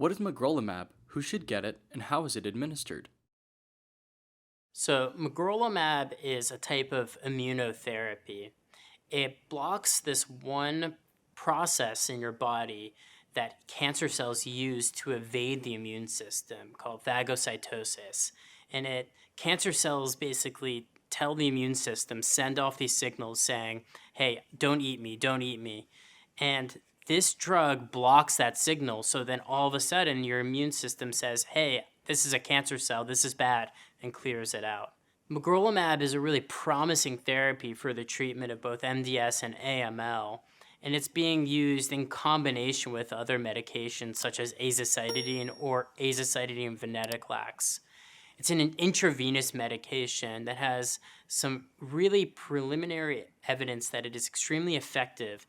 What is magrolimab? Who should get it? And how is it administered? So, magrolimab is a type of immunotherapy. It blocks this one process in your body that cancer cells use to evade the immune system called phagocytosis. And cancer cells basically tell the immune system, send off these signals saying, hey, don't eat me, don't eat me. And this drug blocks that signal. So then all of a sudden your immune system says, hey, this is a cancer cell, this is bad, and clears it out. Magrolimab is a really promising therapy for the treatment of both MDS and AML, and it's being used in combination with other medications such as azacitidine or azacitidine venetoclax. It's an intravenous medication that has some really preliminary evidence that it is extremely effective,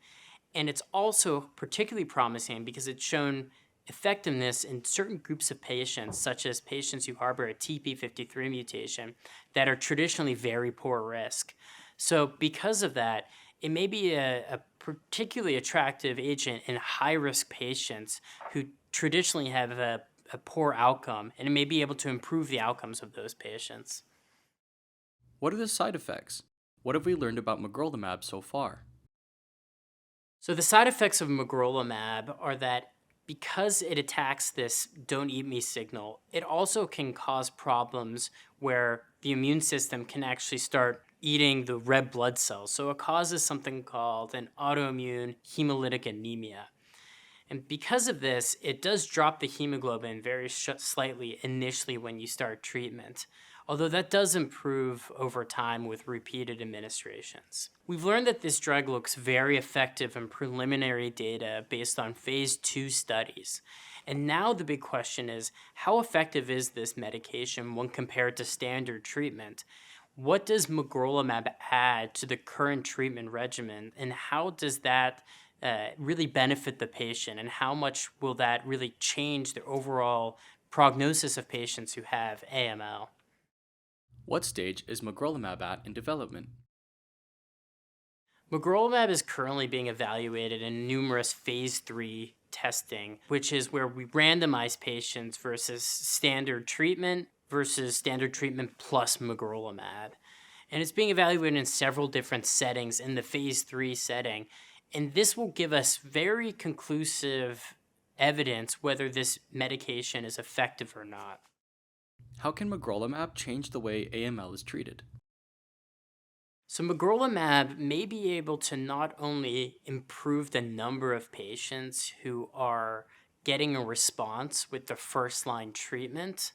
and it's also particularly promising because it's shown effectiveness in certain groups of patients, such as patients who harbor a TP53 mutation that are traditionally very poor risk. So because of that, it may be a particularly attractive agent in high-risk patients who traditionally have a poor outcome, and it may be able to improve the outcomes of those patients. What are the side effects? What have we learned about magrolimab so far? So the side effects of magrolimab are that because it attacks this don't eat me signal, it also can cause problems where the immune system can actually start eating the red blood cells. So it causes something called an autoimmune hemolytic anemia. And because of this, it does drop the hemoglobin very slightly initially when you start treatment, although that does improve over time with repeated administrations. We've learned that this drug looks very effective in preliminary data based on phase 2 studies. And now the big question is, how effective is this medication when compared to standard treatment? What does magrolimab add to the current treatment regimen, and how does that really benefit the patient, and how much will that really change the overall prognosis of patients who have AML? What stage is magrolimab at in development? Magrolimab is currently being evaluated in numerous phase 3 testing, which is where we randomize patients versus standard treatment plus magrolimab. And it's being evaluated in several different settings in the phase 3 setting. And this will give us very conclusive evidence whether this medication is effective or not. How can magrolimab change the way AML is treated? So magrolimab may be able to not only improve the number of patients who are getting a response with the first-line treatment,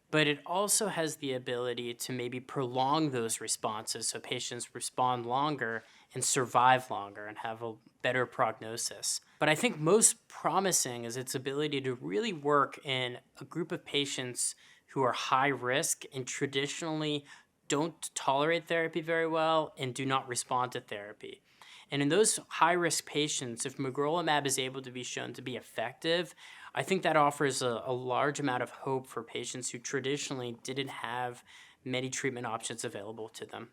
but it also has the ability to maybe prolong those responses so patients respond longer and survive longer and have a better prognosis. But I think most promising is its ability to really work in a group of patients who are high risk and traditionally don't tolerate therapy very well and do not respond to therapy. And in those high-risk patients, if magrolimab is able to be shown to be effective, I think that offers a large amount of hope for patients who traditionally didn't have many treatment options available to them.